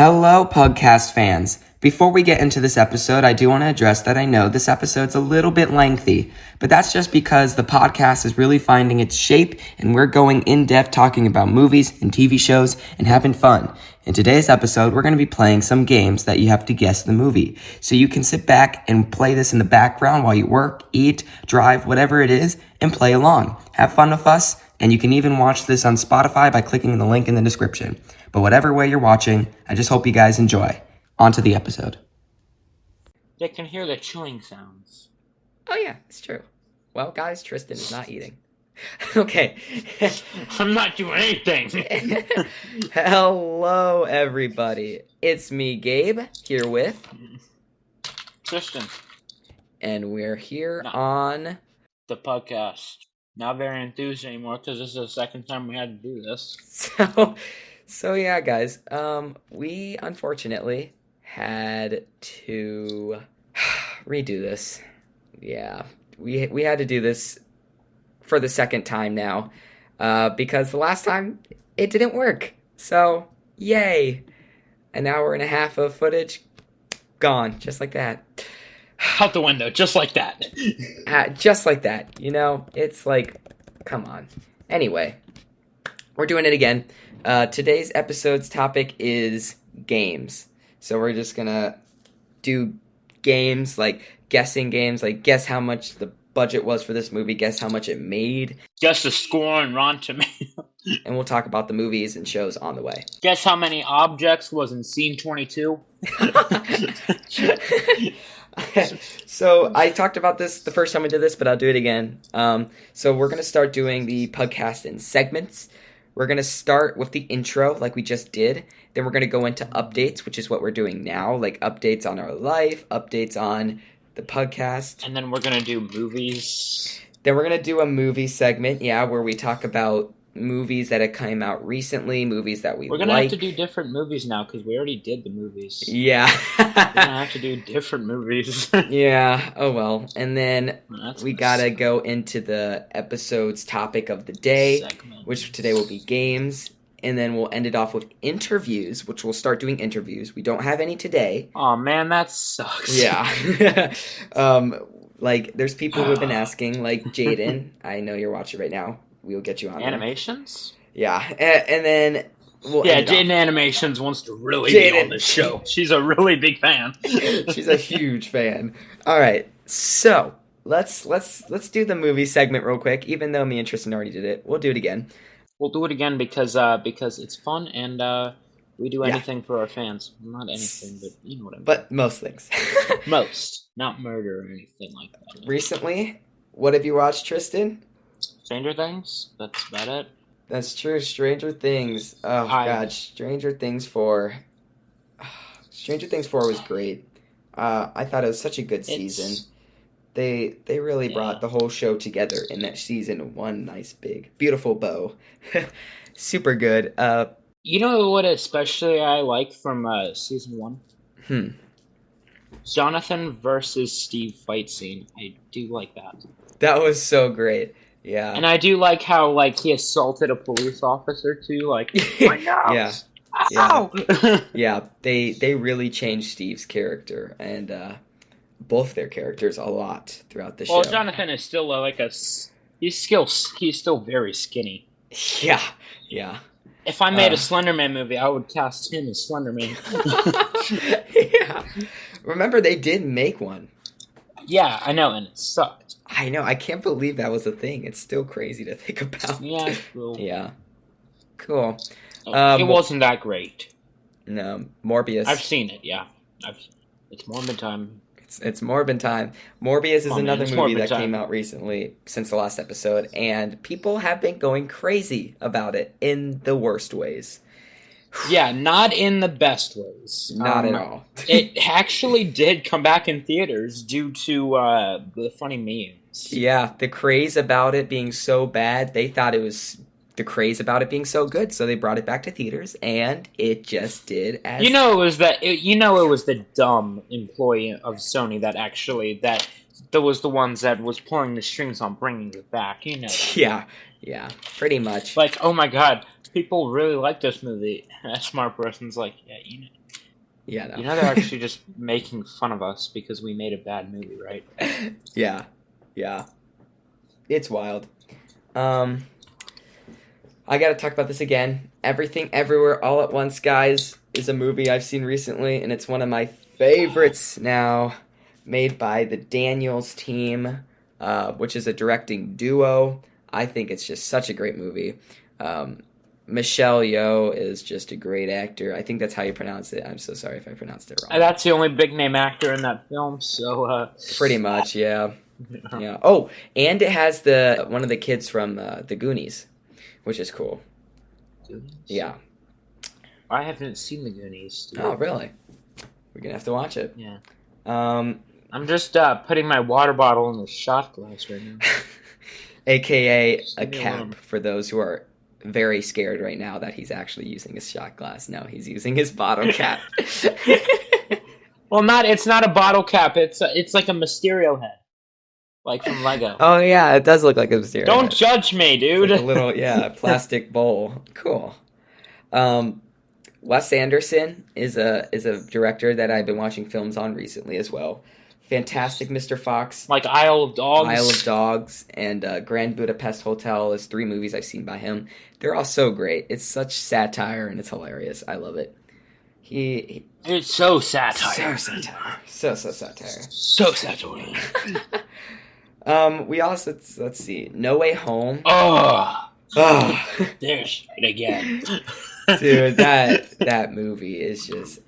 Hello, Pugcast fans. Before we get into this episode, I do want to address that I know this episode's a little bit lengthy, but that's just because the podcast is really finding its shape and we're going in depth talking about movies and TV shows and having fun. In today's episode, we're going to be playing some games that you have to guess the movie. So you can sit back and play this in the background while you work, eat, drive, whatever it is, and play along. Have fun with us, and you can even watch this on Spotify by clicking the link in the description. But whatever way you're watching, I just hope you guys enjoy. On to the episode. They can hear the chewing sounds. Oh yeah, it's true. Well, guys, Trystan is not eating. Okay. I'm not doing anything. Hello, everybody. It's me, Gabe, here with... Trystan. And we're here on... the podcast. Not very enthused anymore because this is the second time we had to do this. So yeah, guys, we unfortunately had to redo this. Yeah, we had to do this for the second time now, because the last time it didn't work. So, yay! An hour and a half of footage gone, just like that. Out the window, just like that. Just like that. You know, it's like, come on. Anyway, we're doing it again. Today's episode's topic is games. So we're just gonna do games, like guessing games, like guess how much the budget was for this movie, guess how much it made. Guess the score on Rotten Tomatoes. And we'll talk about the movies and shows on the way. Guess how many objects was in scene 22. So I talked about this the first time we did this, but I'll do it again. So we're gonna start doing the podcast in segments. We're going to start with the intro like we just did. Then we're going to go into updates, which is what we're doing now, like updates on our life, updates on the podcast. And then we're going to do movies. Then we're going to do a movie segment, where we talk about movies that have come out recently, movies that we like. We're going to have to do different movies now because we already did the movies. Yeah. We're going to have to do different movies. Yeah, oh well. And then we got to go into the episode's topic of the day, which today will be games. And then we'll end it off with interviews, which we'll start doing interviews. We don't have any today. Oh man, that sucks. Yeah. Like, there's people who have been asking, like Jaden. I know you're watching right now. We'll get you on Animations? There. Yeah. And then we'll Jaden Animations wants to really be on this show. She's a really big fan. She's a huge fan. All right. So, let's do the movie segment real quick. Even though me and Trystan already did it, we'll do it again. We'll do it again because it's fun and we do anything for our fans. Not anything, but you know what I mean. But most things. Most. Not murder or anything like that. Recently, what have you watched, Trystan? Stranger Things? That's about it. That's true. Stranger Things. Oh, God. Stranger Things 4. Stranger Things 4 was great. I thought it was such a good season. They really brought the whole show together in that season in one nice, big, beautiful bow. Super good. You know what especially I like from season 1? Jonathan versus Steve fight scene. I do like that. That was so great. Yeah. And I do like how, like, he assaulted a police officer, too. Like, my nose! Ow! Yeah, they really changed Steve's character, and both their characters a lot throughout the show. Well, Jonathan is still, he's still very skinny. Yeah, yeah. If I made a Slenderman movie, I would cast him as Slenderman. Yeah. Remember, they did make one. Yeah, I know, and it sucked. I know. I can't believe that was a thing. It's still crazy to think about. Yeah, cool. Yeah. Cool. It wasn't that great. No, Morbius. I've seen it, yeah. It's Morbin time. It's Morbin time. Morbius is another movie that came out recently since the last episode, and people have been going crazy about it in the worst ways. Yeah, not in the best ways. Not at all. It actually did come back in theaters due to the funny memes. Yeah, the craze about it being so bad, they thought it was the craze about it being so good, so they brought it back to theaters, and it just did as... it was the dumb employee of Sony that was the ones that was pulling the strings on bringing it back, you know. Yeah, pretty much. Like, oh my god, people really like this movie. A smart person's like, yeah, you know. Yeah, no. You know they're actually just making fun of us because we made a bad movie, right? Yeah. It's wild. I gotta talk about this again. Everything, Everywhere, All at Once, guys, is a movie I've seen recently, and it's one of my favorites now, made by the Daniels team, which is a directing duo. I think it's just such a great movie. Michelle Yeoh is just a great actor. I think that's how you pronounce it. I'm so sorry if I pronounced it wrong. That's the only big name actor in that film, so Pretty much, yeah. Yeah. Oh, and it has one of the kids from the Goonies, which is cool. Goonies? Yeah. I haven't seen the Goonies. Dude. Oh, really? We're gonna have to watch it. Yeah. I'm just putting my water bottle in the shot glass right now. AKA a cap for those who are very scared right now that he's actually using his shot glass. No, he's using his bottle cap. Well, it's not a bottle cap. It's like a Mysterio head, like from Lego. Oh yeah, it does look like a Mysterio. Don't judge me, dude. Like a little plastic bowl. Cool. Wes Anderson is a director that I've been watching films on recently as well. Fantastic Mr. Fox. Like Isle of Dogs. Isle of Dogs and Grand Budapest Hotel is 3 movies I've seen by him. They're all so great. It's such satire and it's hilarious. I love it. It's so satire. So satire. So satire. We also, let's see, No Way Home. Oh. There's it again. Dude, that movie is just...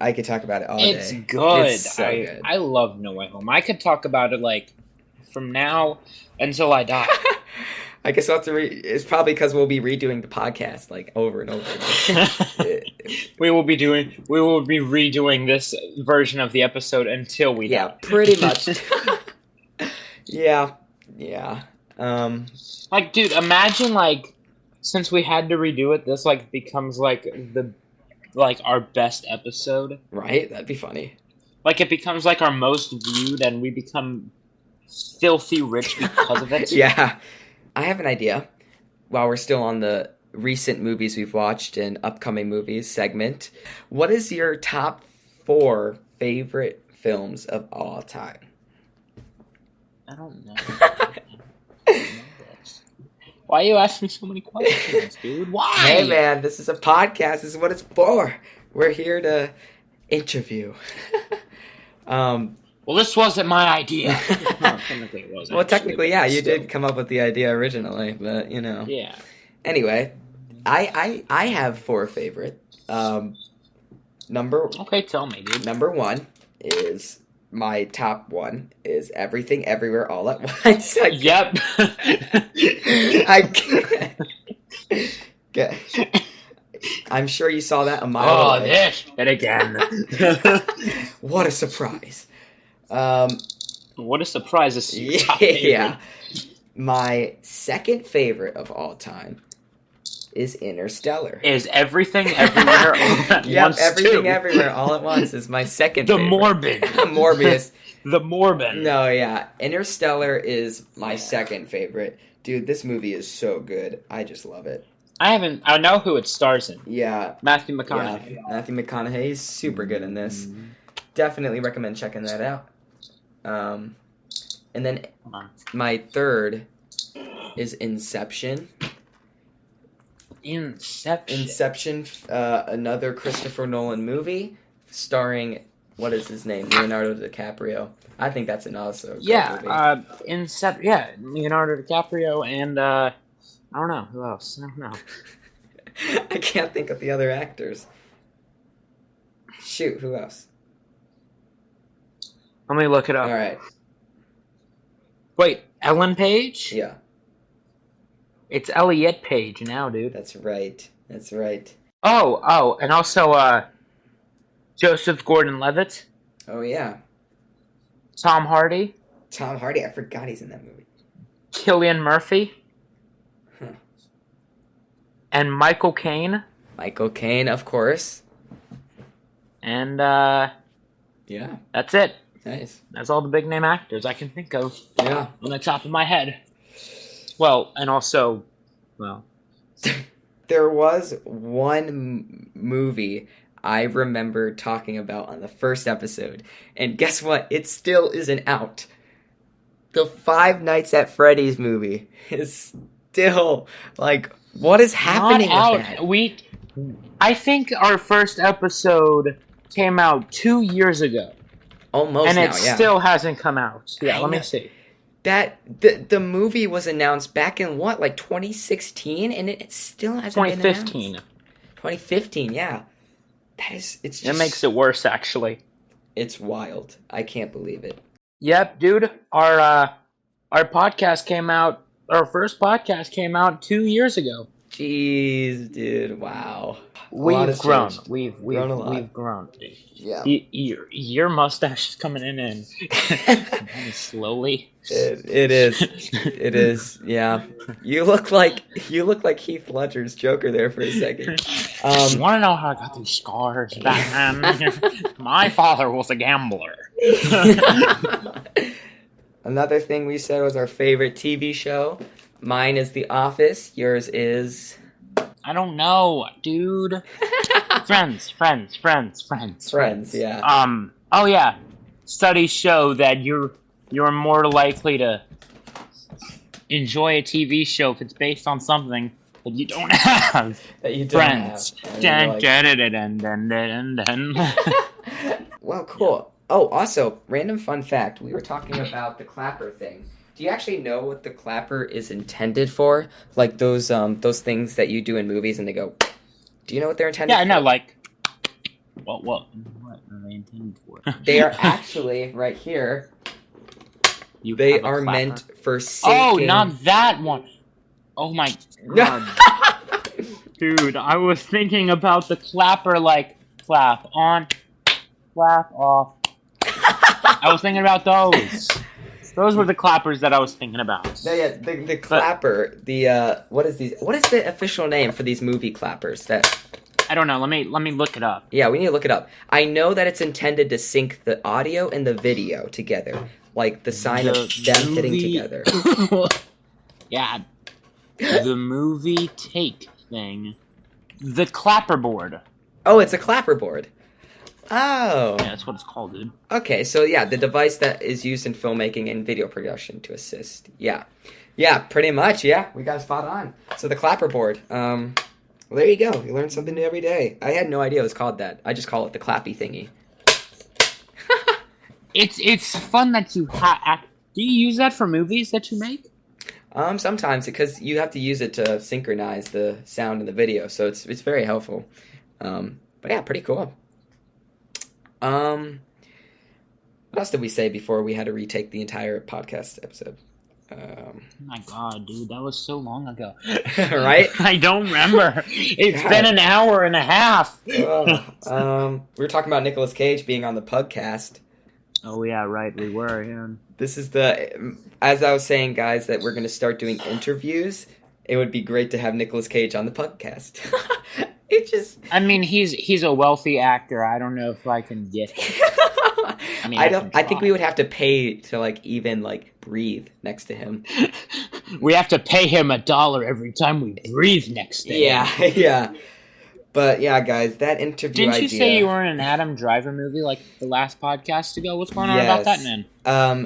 I could talk about it all day. It's good. It's so good. I love No Way Home. I could talk about it like from now until I die. I guess I'll have to it's probably because we'll be redoing the podcast like over and over again. We will be redoing this version of the episode until we die. Yeah, pretty much. Yeah. Like, dude, imagine like since we had to redo it, this like becomes like our best episode. Right? That'd be funny. Like it becomes like our most viewed and we become filthy rich because of it. Yeah. I have an idea. While we're still on the recent movies we've watched and upcoming movies segment, what is your top 4 favorite films of all time? I don't know. Why you ask me so many questions, dude? Why? Hey, man, this is a podcast. This is what it's for. We're here to interview. Well, this wasn't my idea. No, technically it wasn't. Well, technically, yeah, you did come up with the idea originally, but, you know. Yeah. Anyway, I have 4 favorite. Okay, tell me, dude. Number 1 is... My top 1 is Everything Everywhere All at Once. Yep. I can't. I'm sure you saw that a mile away. Oh, this and again. What a surprise. What a surprise this is. Yeah. My second favorite of all time is Interstellar. Is Everything Everywhere All at Once Everything too. Everywhere All at Once is my second The favorite. Morbid. Morbius. The Morbid. No, yeah. Interstellar is my second favorite. Dude, this movie is so good. I just love it. I know who it stars in. Yeah. Matthew McConaughey. Yeah, Matthew McConaughey is super good in this. Definitely recommend checking that out. And then my third is Inception. Inception, another Christopher Nolan movie starring, what is his name? Leonardo DiCaprio. I think that's an also great movie. Leonardo DiCaprio and I don't know who else. I don't know. I can't think of the other actors. Shoot, who else? Let me look it up. All right. Wait, Ellen Page? Yeah. It's Elliot Page now, dude. That's right. Oh, and also Joseph Gordon-Levitt. Oh, yeah. Tom Hardy. I forgot he's in that movie. Cillian Murphy. Huh. And Michael Caine. Michael Caine, of course. And, yeah. That's it. Nice. That's all the big name actors I can think of. Yeah. On the top of my head. Well, and also, well... There was one movie I remember talking about on the first episode. And guess what? It still isn't out. The Five Nights at Freddy's movie is still, like, what is happening Not with out. that? I think our first episode came out 2 years ago. Almost and now, it still hasn't come out. Yeah, let me see. That the movie was announced back in what, like 2016, and it still hasn't been announced. 2015. 2015, yeah. It's just, It makes it worse, actually. It's wild. I can't believe it. Yep, dude. Our podcast came out. Our first podcast came out 2 years ago. Jeez, dude. Wow. We've grown. Changed. We've grown a lot. We've grown. Yeah. Your mustache is coming in slowly. It is. It is. Yeah. You look like Heath Ledger's Joker there for a second. You want to know how I got these scars, Batman? My father was a gambler. Another thing we said was our favorite TV show. Mine is The Office. Yours is... I don't know, dude. Friends, yeah. Oh yeah. Studies show that you're more likely to enjoy a TV show if it's based on something that you don't have. That you don't Friends. have. Dun. Well, cool. Oh, also, random fun fact. We were talking about the clapper thing. Do you actually know what the clapper is intended for? Like those things that you do in movies and they go... Do you know what they're intended for? Yeah, I know, like... What are they intended for? They are actually, right here, You they have a are clapper? meant for syncing... Oh, not that one! Oh my god. Dude, I was thinking about the clapper, like, clap on, clap off. I was thinking about those. Those were the clappers that I was thinking about. Yeah, the clapper, what is the official name for these movie clappers? That I don't know. Let me look it up. Yeah, we need to look it up. I know that it's intended to sync the audio and the video together, like the sign of them hitting together. Yeah, the movie take thing. The clapperboard. Oh, it's a clapperboard. Oh. Yeah, that's what it's called, dude. Okay, so yeah, the device that is used in filmmaking and video production to assist. Yeah. Yeah, pretty much, yeah. We got a spot on. So the clapperboard. Well, there you go. You learn something new every day. I had no idea it was called that. I just call it the clappy thingy. It's fun that you do you use that for movies that you make? Sometimes, because you have to use it to synchronize the sound and the video, so it's very helpful. But yeah, pretty cool. What else did we say before we had to retake the entire podcast episode? Oh my god, dude, that was so long ago. Right? I don't remember. It's been an hour and a half. We were talking about Nicolas Cage being on the Pugcast. Oh yeah, right, we were, yeah. This is as I was saying, guys, that we're going to start doing interviews. It would be great to have Nicolas Cage on the Pugcast. I mean, he's a wealthy actor. I don't know if I can get him. I think we would have to pay to even breathe next to him. We have to pay him $1 every time we breathe next to him. Yeah, yeah. But yeah, guys, that interview Didn't you idea... say you were in an Adam Driver movie like the last podcast ago? What's going on about that, man?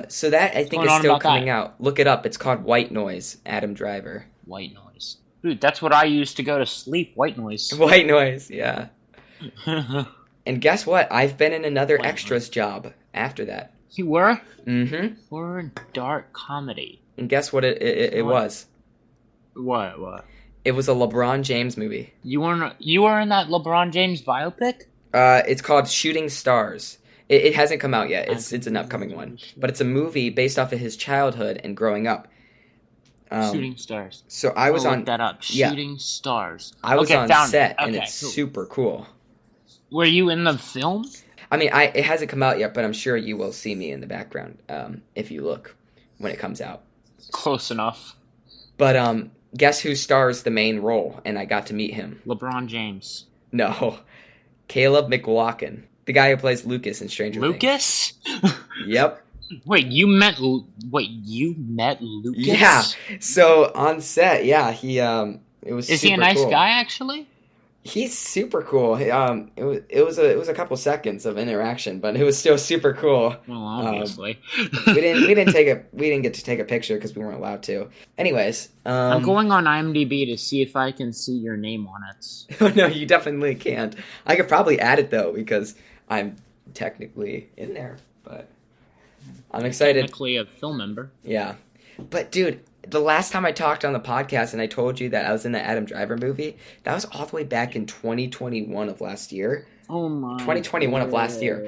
So that I think is still coming out. Look it up. It's called White Noise. Adam Driver. White Noise. Dude, that's what I used to go to sleep. White Noise. White Noise, yeah. And guess what? I've been in another extras job after that. You were? Mm-hmm. We're in dark comedy. And guess what it was? What? It was a LeBron James movie. You were in that LeBron James biopic? It's called Shooting Stars. It hasn't come out yet. It's an upcoming one. But it's a movie based off of his childhood and growing up. Shooting Stars. So I was on... Look that up. Shooting Stars. I was on set, and it's super cool. Were you in the film? I mean, it hasn't come out yet, but I'm sure you will see me in the background if you look when it comes out. Close enough. But guess who stars the main role? And I got to meet him. LeBron James. No. Caleb McLaughlin. The guy who plays Lucas in Stranger Things. Lucas? Yep. Wait, you met Lucas? Yeah. So on set, yeah, he it was. Is he a nice guy, actually? He's super cool. It was a couple seconds of interaction, but it was still super cool. Well, obviously. We didn't get to take a picture because we weren't allowed to. Anyways, I'm going on IMDb to see if I can see your name on it. Oh no, you definitely can't. I could probably add it though because I'm technically in there, but I'm excited. Technically a film member. Yeah, but dude, the last time I talked on the podcast and I told you that I was in the Adam Driver movie, that was all the way back in 2021 of last year. Oh my. 2021 of last year.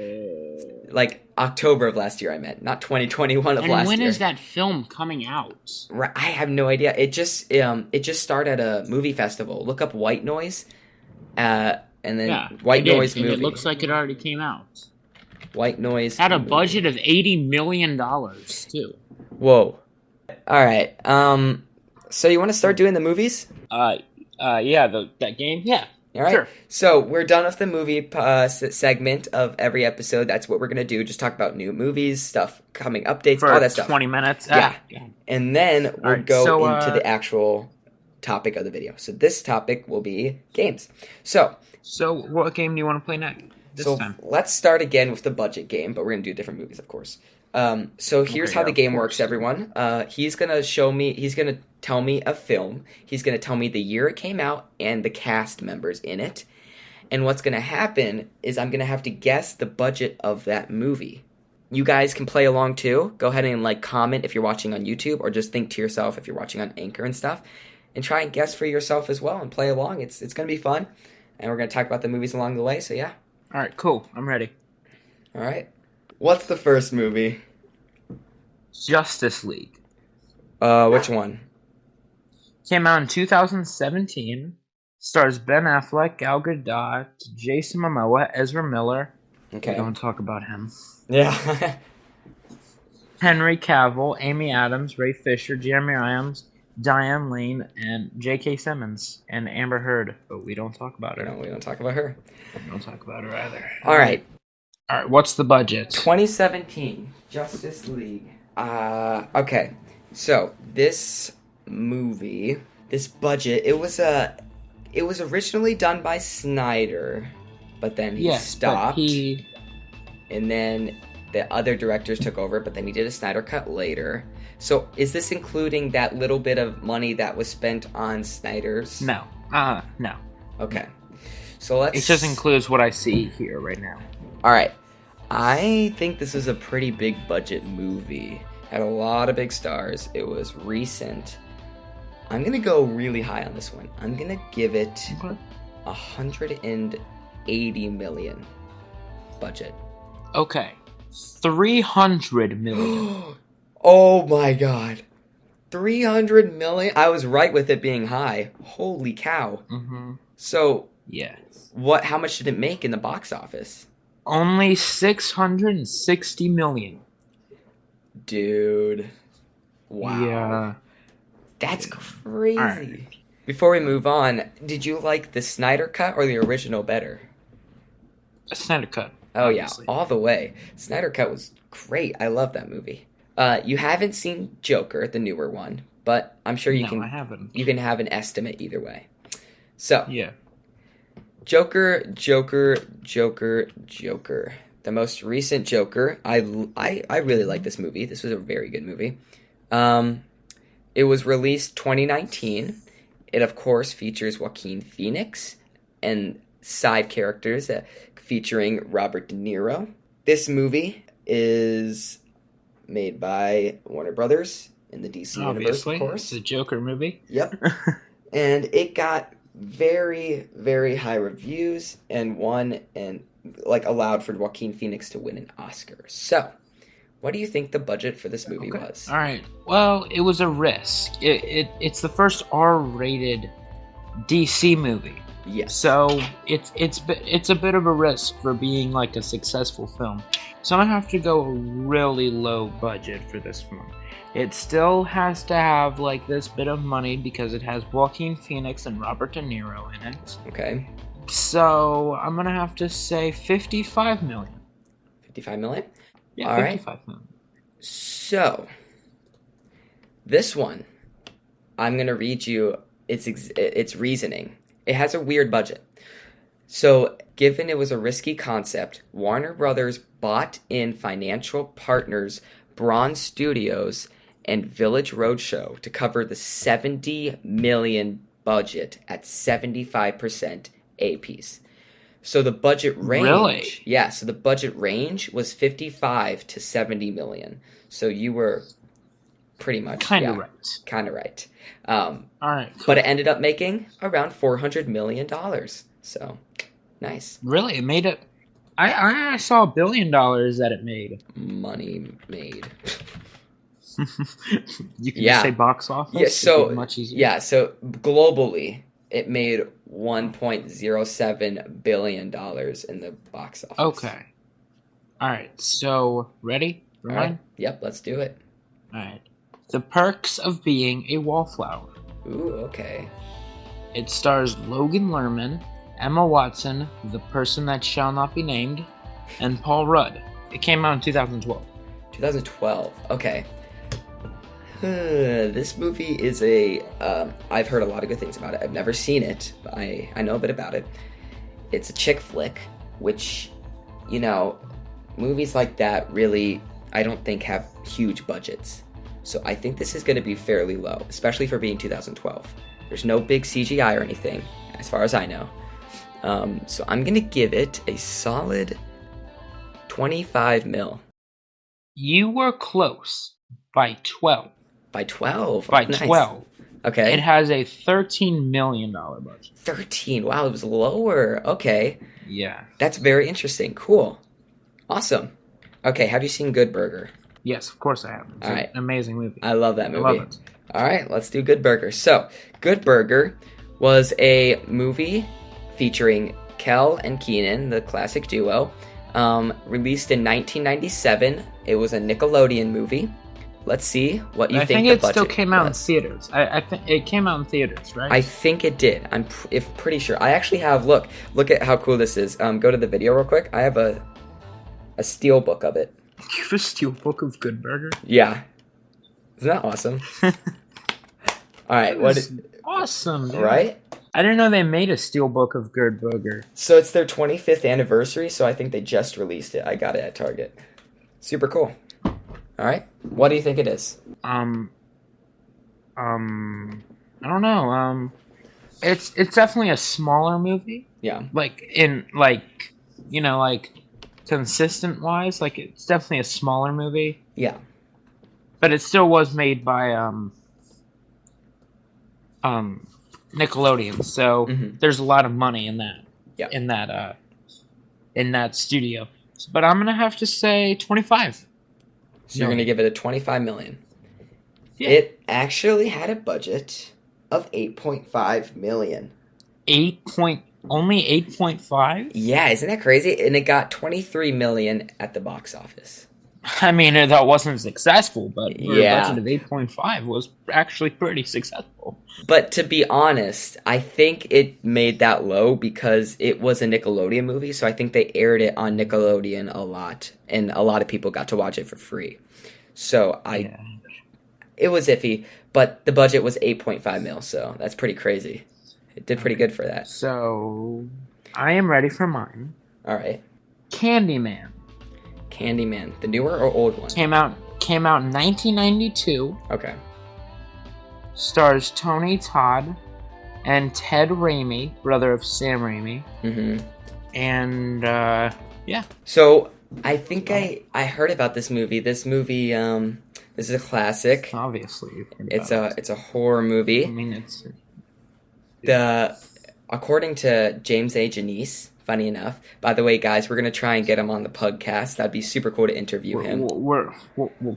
Like October of last year, I meant, not 2021 of last year. And when is that film coming out? Right, I have no idea. It just started at a movie festival. Look up White Noise, and then White Noise movie. It looks like it already came out. White Noise Had a movie. budget of $80 million too. Whoa. All right. So you want to start doing the movies? Yeah, that game. Yeah. All right. Sure. So we're done with the movie segment of every episode. That's what we're gonna do. Just talk about new movies, stuff, coming updates, For all that stuff. 20 minutes. Yeah. And then we'll right, go so, into the actual topic of the video. So this topic will be games. So what game do you want to play next? This time. Let's start again with the budget game, but we're gonna do different movies, of course. So here's how the game works, everyone. He's gonna tell me a film. He's gonna tell me the year it came out and the cast members in it. And what's gonna happen is I'm gonna have to guess the budget of that movie. You guys can play along too. Go ahead and comment if you're watching on YouTube, or just think to yourself if you're watching on Anchor and stuff, and try and guess for yourself as well and play along. It's gonna be fun, and we're gonna talk about the movies along the way. So yeah. All right, cool. I'm ready. All right. What's the first movie? Justice League. Which one? Came out in 2017. Stars Ben Affleck, Gal Gadot, Jason Momoa, Ezra Miller. Okay. We don't talk about him. Yeah. Henry Cavill, Amy Adams, Ray Fisher, Jeremy Irons, Diane Lane, and J.K. Simmons, and Amber Heard. But we don't talk about her. No, we don't talk about her. We don't talk about her either. All right. All right, what's the budget? 2017. Justice League. Okay. So, this movie, this budget, it was originally done by Snyder, but then he stopped. And then the other directors took over, but then he did a Snyder cut later. So, is this including that little bit of money that was spent on Snyder's? No. No. Okay. So let's... It just includes what I see here right now. Alright. I think this is a pretty big budget movie. Had a lot of big stars. It was recent. I'm gonna go really high on this one. I'm gonna give it $180 million budget. Okay. 300 million. Oh my god. 300 million? I was right with it being high. Holy cow. Mm-hmm. So, yes. How much did it make in the box office? Only 660 million. Dude. Wow. Yeah. That's crazy. Right. Before we move on, did you like the Snyder cut or the original better? A Snyder cut. Oh, obviously. Yeah, all the way. Snyder cut was great. I love that movie. You haven't seen Joker, the newer one, but I'm sure you I haven't. You can have an estimate either way. So, yeah. Joker. The most recent Joker. I really like this movie. This was a very good movie. It was released 2019. It, of course, features Joaquin Phoenix and side characters featuring Robert De Niro. This movie is made by Warner Brothers in the DC universe, of course. It's a Joker movie. Yep. And it got very, very high reviews and allowed for Joaquin Phoenix to win an Oscar. So, what do you think the budget for this movie was? All right. Well, it was a risk. It's the first R-rated DC movie. Yes. So it's a bit of a risk for being like a successful film. So I'm gonna have to go really low budget for this one. It still has to have like this bit of money because it has Joaquin Phoenix and Robert De Niro in it. Okay. So I'm gonna have to say 55 million. 55 million? Yeah, all 55 right. million. So this one, I'm gonna read you its reasoning. It has a weird budget. So, given it was a risky concept, Warner Brothers bought in financial partners Bronze Studios and Village Roadshow to cover the $70 million budget at 75% A piece. So the budget range, Really? Yeah, so the budget range was 55 to 70 million. So you were pretty much Kind of right. Kind of right. All right. Cool. But it ended up making around $400 million. So, nice. Really? It made it... I saw $1 billion that it made. Money made. You can just say box office? Yeah, so, much easier. Yeah, so globally, it made $1.07 billion in the box office. Okay. All right. So, ready? All right. Yep, let's do it. All right. The Perks of Being a Wallflower. Ooh, okay. It stars Logan Lerman, Emma Watson, the person that shall not be named, and Paul Rudd. It came out in 2012. 2012. Okay. This movie is I've heard a lot of good things about it. I've never seen it, but I know a bit about it. It's a chick flick, which, movies like that really, I don't think have huge budgets. So I think this is going to be fairly low, especially for being 2012. There's no big CGI or anything, as far as I know. So I'm going to give it a solid 25 mil. You were close by 12. By 12? By Nice. 12. Okay. It has a $13 million budget. 13. Wow, it was lower. Okay. Yeah. That's very interesting. Cool. Awesome. Okay, have you seen Good Burger? Yes, of course I have. It's All right. an amazing movie. I love that movie. I love it. All right, let's do Good Burger. So, Good Burger was a movie featuring Kel and Keenan, the classic duo, released in 1997. It was a Nickelodeon movie. Let's see what you think the budget I think it still came out was. in theaters. I think it came out in theaters, right? I think it did. I'm pretty sure. I actually have, look at how cool this is. Go to the video real quick. I have a steel book of it. You have a steel book of Good Burger? Yeah. Isn't that awesome? All right. Awesome, dude. Right? I didn't know they made a steel book of Good Burger. So it's their 25th anniversary, so I think they just released it. I got it at Target. Super cool. All right. What do you think it is? I don't know. It's definitely a smaller movie. Yeah. Consistent wise, it's definitely a smaller movie. Yeah. But it still was made by Nickelodeon, so there's a lot of money in that. Yeah. In that studio. But I'm gonna have to say 25. So you're going to give it a 25 million. Yeah. It actually had a budget of 8.5 million. Only 8.5? Yeah, isn't that crazy? And it got 23 million at the box office. I mean, that wasn't successful, but for Yeah. a budget of 8.5 was actually pretty successful. But to be honest, I think it made that low because it was a Nickelodeon movie, so I think they aired it on Nickelodeon a lot, and a lot of people got to watch it for free. So it was iffy, but the budget was 8.5 mil, so that's pretty crazy. It did pretty good for that. So, I am ready for mine. All right. Candyman. Candyman, the newer or old one? Came out in 1992. Okay. Stars Tony Todd and Ted Raimi, brother of Sam Raimi. Mm-hmm. And, yeah. So, I think I heard about this movie. This movie, this is a classic. Obviously. It's a horror movie. I mean, According to James A. Janice, funny enough. By the way, guys, we're gonna try and get him on the Pugcast. That'd be super cool to interview him. We'll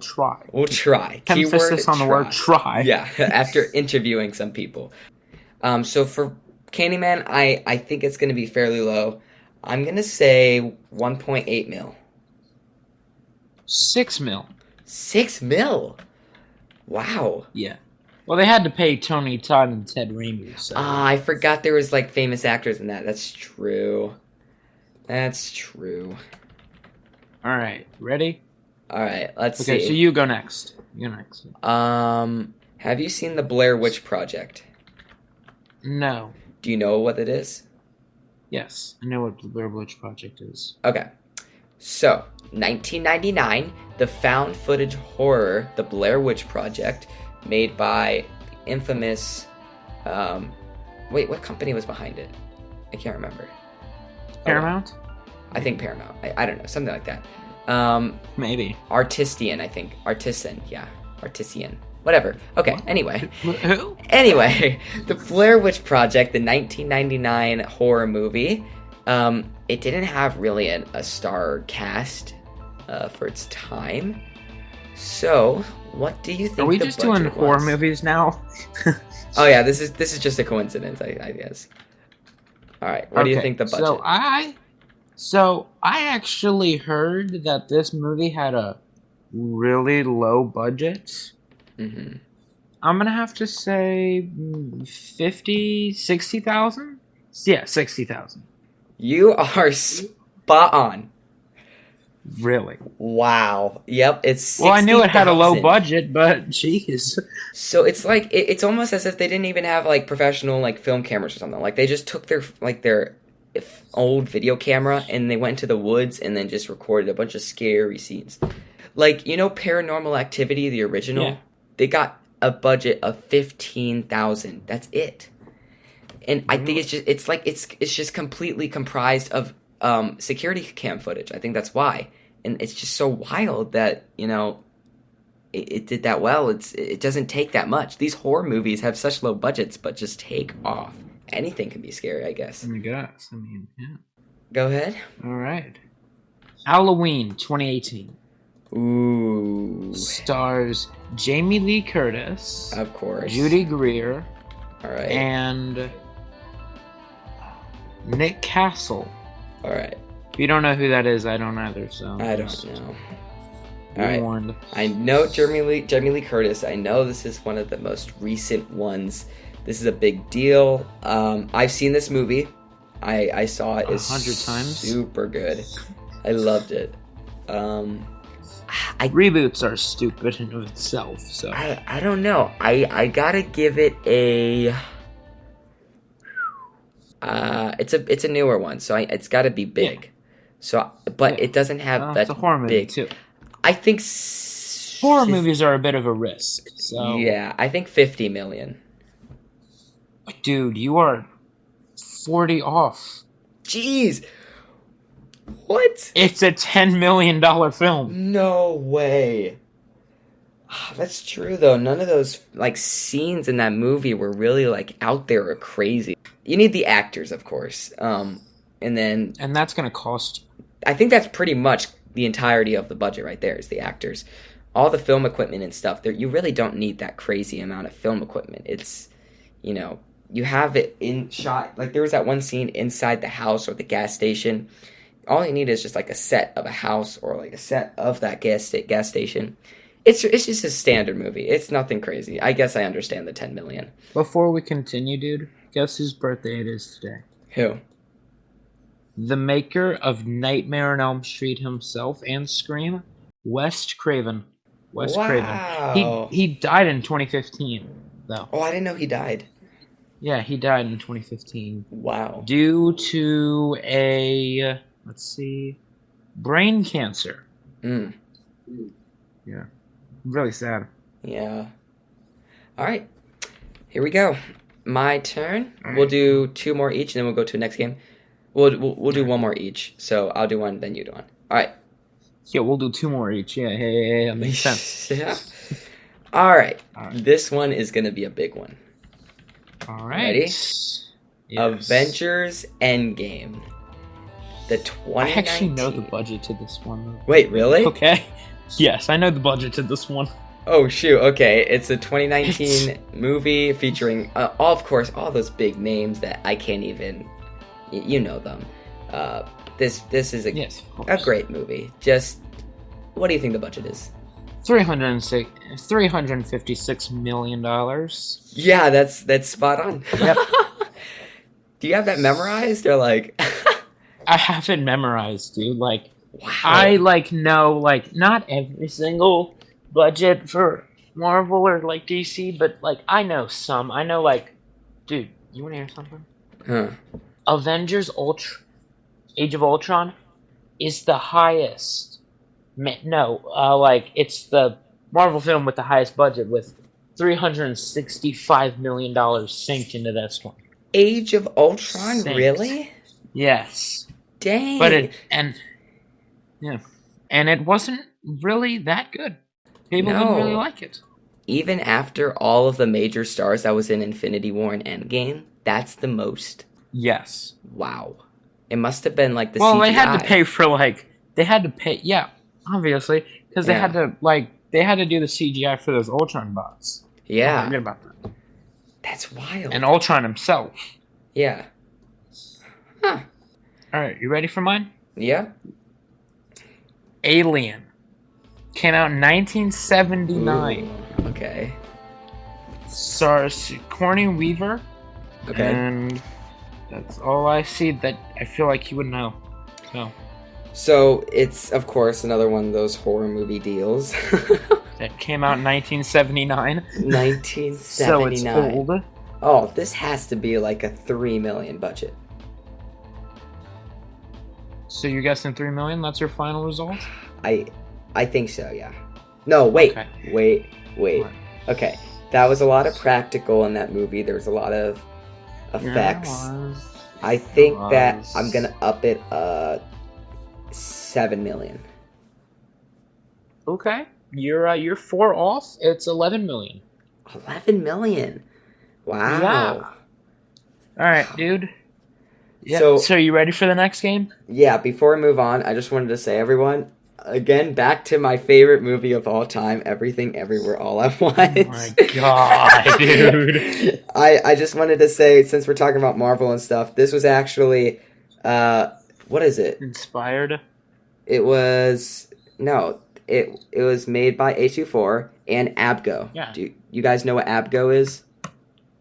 try. We'll try. Emphasis Keyword on the word try. Yeah, after interviewing some people. So for Candyman, I think it's gonna be fairly low. I'm gonna say 1.8 mil. 6 mil. 6 mil. Wow. Yeah. Well, they had to pay Tony Todd and Ted Raimi. So. I forgot there was famous actors in that. That's true. That's true. All right, ready? All right, let's see. Okay, so you go next. Have you seen the Blair Witch Project? No. Do you know what it is? Yes, I know what the Blair Witch Project is. Okay. So, 1999, the found footage horror, The Blair Witch Project, made by the infamous... wait, what company was behind it? I can't remember. Paramount? I think Paramount. I don't know, something like that. Maybe. Artistian, I think. Artisan, yeah. Artisan. Whatever. Okay, What? anyway. Who? Anyway, The Blair Witch Project, the 1999 horror movie, it didn't have really a star cast for its time. So, what do you think? Are we the just doing budget horror was? movies now? Oh yeah, this is just a coincidence, I guess. All right, what do you think the budget? So I actually heard that this movie had a really low budget. Mm-hmm. I'm gonna have to say 60,000? Yeah, 60,000. You are spot on. Really? Wow. Yep, it's 60,000. Well, I knew it had a low budget, but jeez. So it's like it's almost as if they didn't even have like professional like film cameras or something. Like they just took their old video camera and they went to the woods and then just recorded a bunch of scary scenes. Like, you know, Paranormal Activity, the original? Yeah. They got a budget of 15,000. That's it. And I think it's just completely comprised of security cam footage. I think that's why. And it's just so wild that, you know, it did that well. It doesn't take that much. These horror movies have such low budgets, but just take off. Anything can be scary, I guess. I guess. I mean, yeah. Go ahead. All right. Halloween 2018 Ooh. stars Jamie Lee Curtis, Of course. Judy Greer, All right. and Nick Castle. All right. If you don't know who that is, I don't either. So I don't know. All right. Warned. I know Jamie Lee Curtis. I know this is one of the most recent ones. This is a big deal. I've seen this movie. I saw it 100 times. Super good. I loved it. Reboots are stupid in of itself. So I don't know. I gotta give it a. It's a newer one, so it's got to be big. Yeah. So, but it doesn't have that it's a horror movie big. Too. I think horror movies are a bit of a risk. So yeah, I think 50 million. Dude, you are 40 off. Jeez. What? It's a $10 million film. No way. That's true though. None of those like scenes in that movie were really like out there or crazy. You need the actors, of course. And that's going to cost. I think that's pretty much the entirety of the budget right there is the actors. All the film equipment and stuff. You really don't need that crazy amount of film equipment. It's, you know, you have it in shot. Like there was that one scene inside the house or the gas station. All you need is just like a set of a house or like a set of that gas station. It's just a standard movie. It's nothing crazy. I guess I understand the 10 million. Before we continue, dude, guess whose birthday it is today? Who? The maker of Nightmare on Elm Street himself and Scream, Wes Craven. Wes Craven. He died in 2015, though. Oh, I didn't know he died. Yeah, he died in 2015. Wow. Due to a, brain cancer. Mm. Yeah. Really sad. Yeah. All right. Here we go. My turn. Right. We'll do 2 more each, and then we'll go to the next game. We'll do 1 more each. So I'll do 1, then you do 1. All right. Yeah, we'll do 2 more each. Yeah, that makes sense. Yeah. All right. This one is going to be a big one. All right. Ready? Yes. Avengers Endgame. The 2019... I actually know the budget to this one, though. Wait, really? Okay. Yes, I know the budget to this one. Oh, shoot. Okay. It's a 2019 movie featuring, of course, all those big names that I can't even... You know them. This is a great movie. Just, what do you think the budget is? $356 million. Yeah, that's spot on. Yep. Do you have that memorized or like? I have it memorized, dude. Like, wow. I know not every single budget for Marvel or like DC, but like I know some. I know dude, you want to hear something? Huh. Avengers Age of Ultron is the highest. It's the Marvel film with the highest budget with $365 million synced into that story. Age of Ultron, Synced. really? Yes. Dang. But it wasn't really that good. People didn't really like it. Even after all of the major stars that was in Infinity War and Endgame, that's the most. Yes. Wow. It must have been like the Well, CGI. they had to pay for yeah, obviously, because they had to do the CGI for those Ultron bots. Yeah. Don't forget about that. That's wild. And Ultron himself. Yeah. Huh. All right, you ready for mine? Yeah. Alien came out in 1979. Ooh, okay. Stars Sigourney Weaver. Okay. And that's all I see that I feel like you would know. So it's, of course, another one of those horror movie deals. That came out in 1979. 1979. So it's old. Oh, this has to be like a $3 million budget. So you're guessing $3 million? That's your final result? I think so, yeah. No, wait. Okay. Wait. What? Okay. That was a lot of practical in that movie. There was a lot of effects. I think that I'm gonna up it $7 million. Okay. You're 4 off. It's $11 million. 11 million. Wow. Yeah. All right, dude. Yeah. So you ready for the next game? Yeah, before we move on, I just wanted to say, everyone, again, back to my favorite movie of all time, Everything Everywhere All at Once. Oh my god, dude. I just wanted to say, since we're talking about Marvel and stuff, this was actually, what is it? Inspired? It was, no, it was made by A24 and Abgo. Yeah. Do you guys know what Abgo is?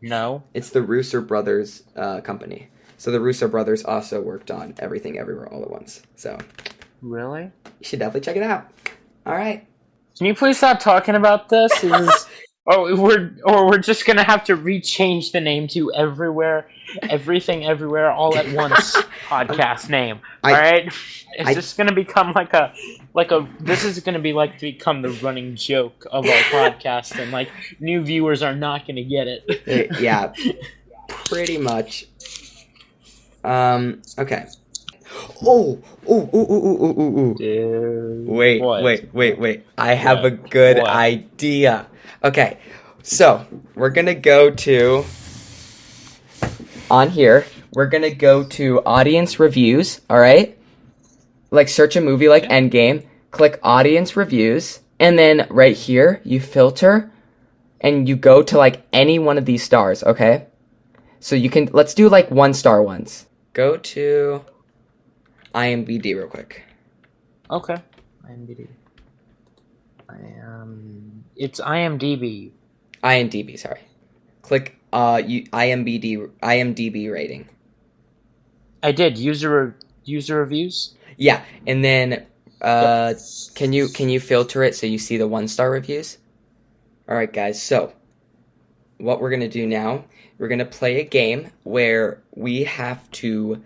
No. It's the Russo brothers company. So the Russo brothers also worked on Everything Everywhere All at Once. So Really? you should definitely check it out. All right. Can you please stop talking about this? We're just gonna have to rechange the name to Everything Everywhere All at Once podcast name. All right, it's just gonna become like a. This is gonna be to become the running joke of our podcast, and new viewers are not gonna get it. Yeah, pretty much. Okay. Ooh. Dude, Wait. I have a good idea. Okay, so we're gonna go to on here. We're gonna go to audience reviews. All right, search a movie like Endgame. Click audience reviews, and then right here you filter, and you go to any one of these stars. Okay, so you can let's do 1-star ones. Go to IMDb real quick. Okay. IMDb. It's IMDb. IMDb, sorry. Click IMDb rating. I did user reviews. Yeah, and then can you filter it so you see the 1-star reviews? All right, guys. So what we're gonna do now? We're gonna play a game where we have to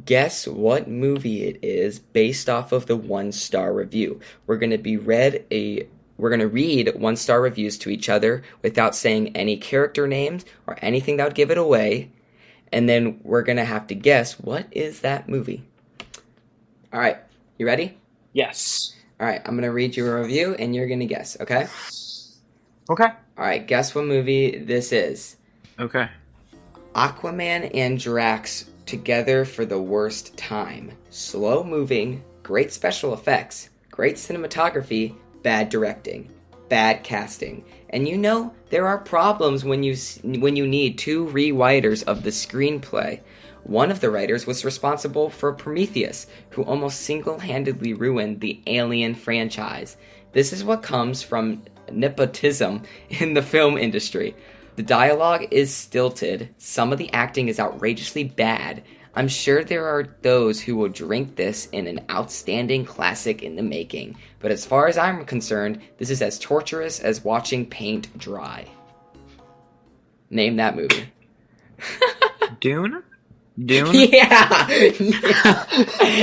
guess what movie it is based off of the 1-star review. We're gonna read 1-star reviews to each other without saying any character names or anything that would give it away, and then we're gonna have to guess what is that movie. All right, you ready? Yes. All right, I'm gonna read you a review and you're gonna guess. Okay? Okay. All right, guess what movie this is. Okay. Aquaman and Drax together for the worst time. Slow moving, great special effects, great cinematography, bad directing, bad casting. And there are problems when you need 2 rewriters of the screenplay. One of the writers was responsible for Prometheus, who almost single-handedly ruined the Alien franchise. This is what comes from nepotism in the film industry. The dialogue is stilted, some of the acting is outrageously bad. I'm sure there are those who will drink this in an outstanding classic in the making, but as far as I'm concerned, this is as torturous as watching paint dry. Name that movie. Dune? Dune? Yeah!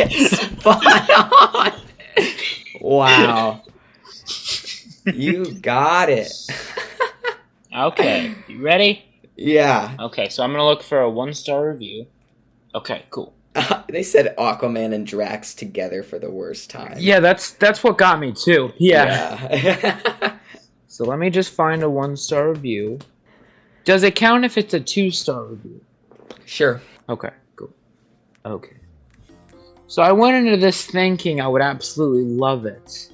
Spot on! Wow. You got it. Okay, you ready? Yeah. Okay, so I'm gonna look for a 1-star review. Okay, cool. They said Aquaman and Drax together for the worst time. Yeah, that's what got me too. Yeah. So let me just find a 1-star review. Does it count if it's a 2-star review? Sure. Okay, cool. Okay. So I went into this thinking I would absolutely love it.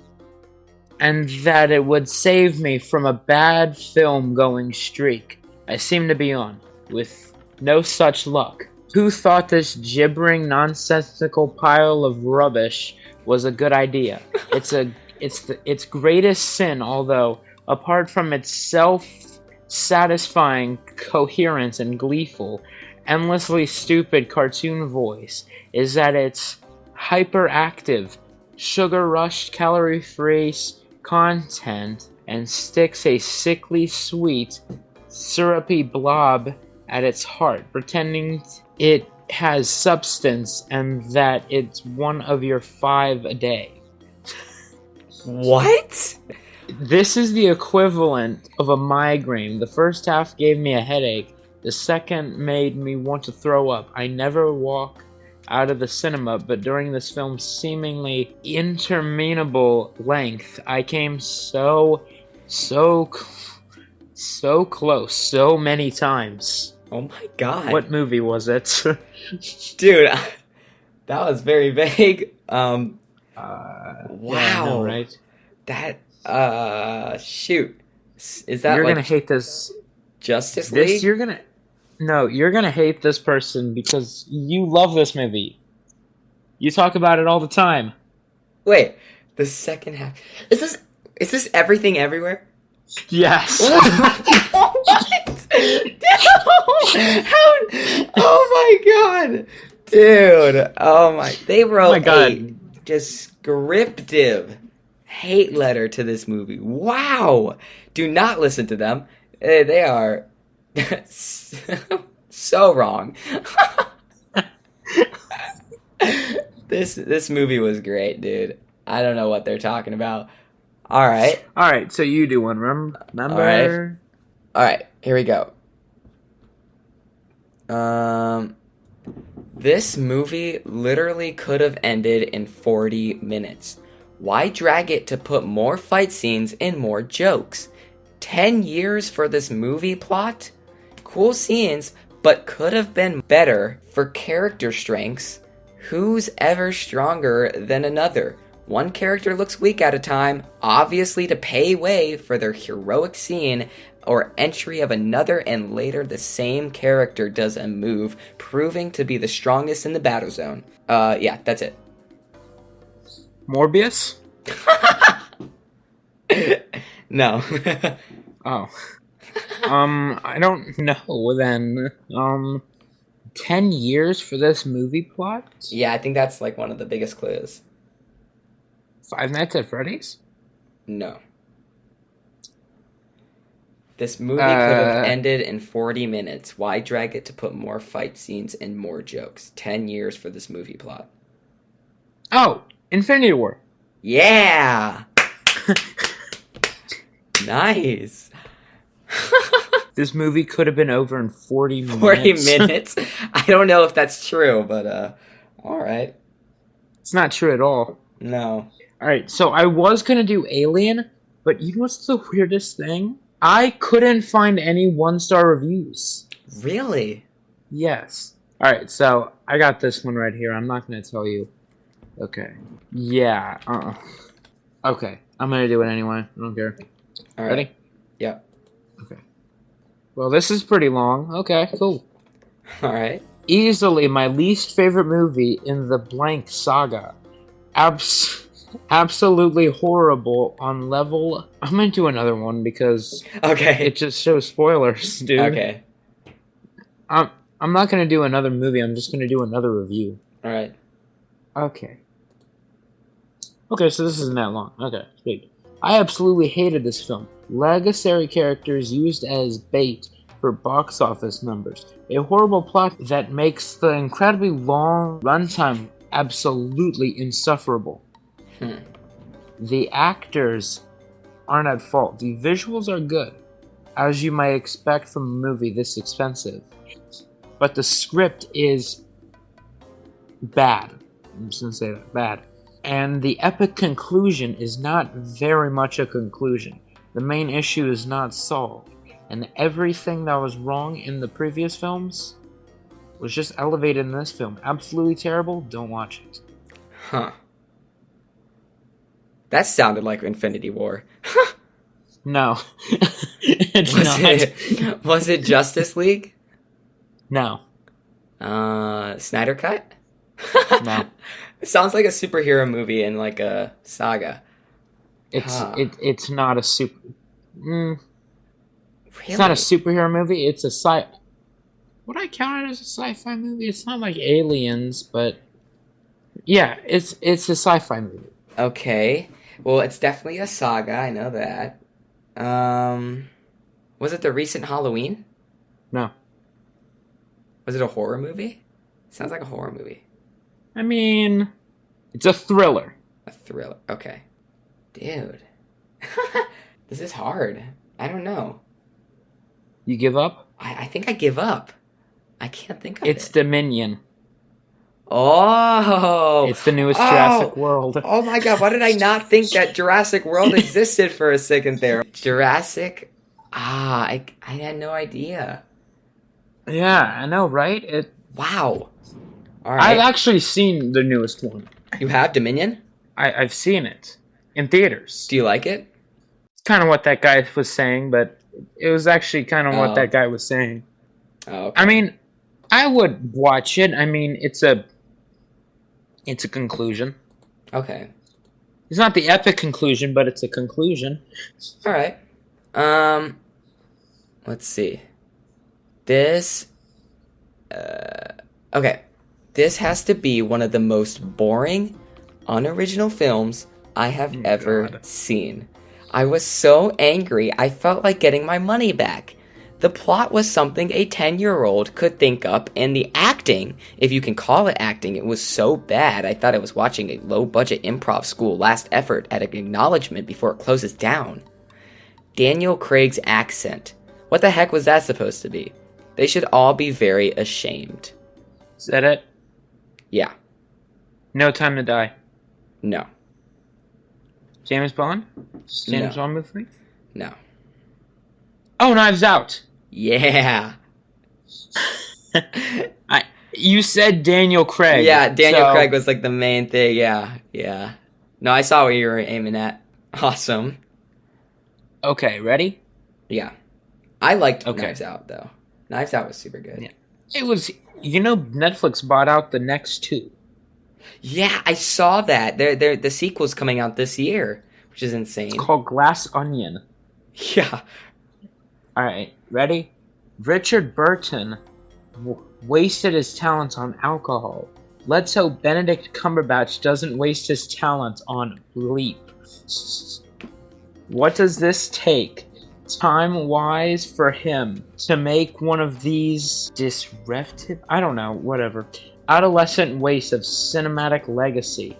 And that it would save me from a bad film-going streak I seem to be on, with no such luck. Who thought this gibbering, nonsensical pile of rubbish was a good idea? It's its greatest sin, although, apart from its self-satisfying coherence and gleeful, endlessly stupid cartoon voice, is that it's hyperactive, sugar-rushed, calorie-free content and sticks a sickly sweet, syrupy blob at its heart, pretending it has substance and that it's one of your 5 a day. What? This is the equivalent of a migraine. The first half gave me a headache. The second made me want to throw up. I never walk out of the cinema, but during this film's seemingly interminable length, I came so close, so many times. Oh my god. What movie was it? Dude, that was very vague. Wow. Yeah, I know, right? That, shoot. Is that You're like gonna hate this. Justice League? You're gonna hate this person because you love this movie. You talk about it all the time. Wait, the second half. Is this Everything Everywhere? Yes. What? How? Oh my god, dude! Oh my! They wrote a descriptive hate letter to this movie. Wow! Do not listen to them. They are so wrong. This movie was great, dude. I don't know what they're talking about. All right. So you do one. Remember? All right. Here we go. This movie literally could have ended in 40 minutes. Why drag it to put more fight scenes and more jokes? 10 years for this movie plot? Cool scenes, but could have been better for character strengths. Who's ever stronger than another? One character looks weak at a time, obviously to pay way for their heroic scene or entry of another, and later the same character does a move, proving to be the strongest in the battle zone. Yeah, that's it. Morbius? No. Oh. I don't know then. 10 years for this movie plot? Yeah, I think that's like one of the biggest clues. Five Nights at Freddy's? No. This movie could have ended in 40 minutes. Why drag it to put more fight scenes and more jokes? 10 years for this movie plot. Oh, Infinity War. Yeah! Nice. This movie could have been over in 40 minutes. 40 minutes? I don't know if that's true, but, alright. It's not true at all. No. Alright, so I was gonna do Alien, but you know what's the weirdest thing? I couldn't find any 1-star reviews. Really? Yes. Alright, so I got this one right here. I'm not gonna tell you. Okay. Yeah, Okay, I'm gonna do it anyway. I don't care. All right. Ready? Yeah. Okay. Well, this is pretty long. Okay, cool. Alright. Easily my least favorite movie in the blank saga. Absolutely horrible on level... I'm gonna do another one because... Okay. It just shows spoilers, dude. Okay. I'm not gonna do another movie, I'm just gonna do another review. Alright. Okay. Okay, so this isn't that long. Okay, sweet. I absolutely hated this film. Legacy characters used as bait for box office numbers. A horrible plot that makes the incredibly long runtime absolutely insufferable. The actors aren't at fault. The visuals are good, as you might expect from a movie this expensive. But the script is bad. I'm just gonna say that, bad. And the epic conclusion is not very much a conclusion. The main issue is not solved. And everything that was wrong in the previous films was just elevated in this film. Absolutely terrible, don't watch it. Huh. That sounded like Infinity War. No. It's not. Was it Justice League? No. Snyder Cut? No. It sounds like a superhero movie in like a saga. It's not a super... Really? It's not a superhero movie, it's a Would I count it as a sci-fi movie? It's not like Aliens, but... Yeah, it's a sci-fi movie. Okay. Well, it's definitely a saga, I know that. Was it the recent Halloween? No. Was it a horror movie? Sounds like a horror movie. I mean, it's a thriller. A thriller. Okay. Dude. This is hard. I don't know. You give up? I think I give up. I can't think of it. It's Dominion. Oh! It's the newest Jurassic World. Oh my god, why did I not think that Jurassic World existed for a second there? Jurassic? I had no idea. Yeah, I know, right? Wow. All right. I've actually seen the newest one. You have Dominion? I've seen it in theaters. Do you like it? It's kind of what that guy was saying, but it was actually kind of what that guy was saying. Oh, okay. I mean, I would watch it. I mean, it's a conclusion. Okay. It's not the epic conclusion, but it's a conclusion. All right. Let's see. This. Okay. This has to be one of the most boring, unoriginal films I have ever seen. I was so angry, I felt like getting my money back. The plot was something a 10-year-old could think up, and the acting, if you can call it acting, it was so bad I thought I was watching a low-budget improv school last effort at an acknowledgement before it closes down. Daniel Craig's accent. What the heck was that supposed to be? They should all be very ashamed. Is that it? Yeah. No Time to Die. No. James Bond? James Bond movie? No. Oh, Knives Out. Yeah. You said Daniel Craig. Yeah, Daniel Craig was like the main thing. Yeah. No, I saw what you were aiming at. Awesome. Okay, ready? Yeah. I liked Knives Out, though. Knives Out was super good. Yeah. It was, Netflix bought out the next two. Yeah, I saw that. The sequel's coming out this year, which is insane. It's called Glass Onion. Yeah. Alright, ready? Richard Burton wasted his talents on alcohol. Let's hope Benedict Cumberbatch doesn't waste his talent on Leap. What does this take, time-wise, for him to make one of these disruptive, adolescent wastes of cinematic legacy?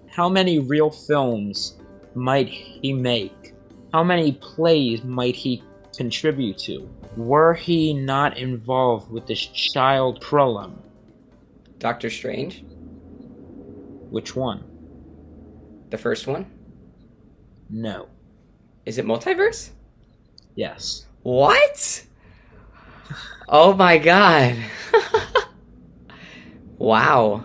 How many real films might he make? How many plays might he contribute to? Were he not involved with this child problem? Doctor Strange? Which one? The first one? No. Is it multiverse? Yes. What? Oh my god. Wow.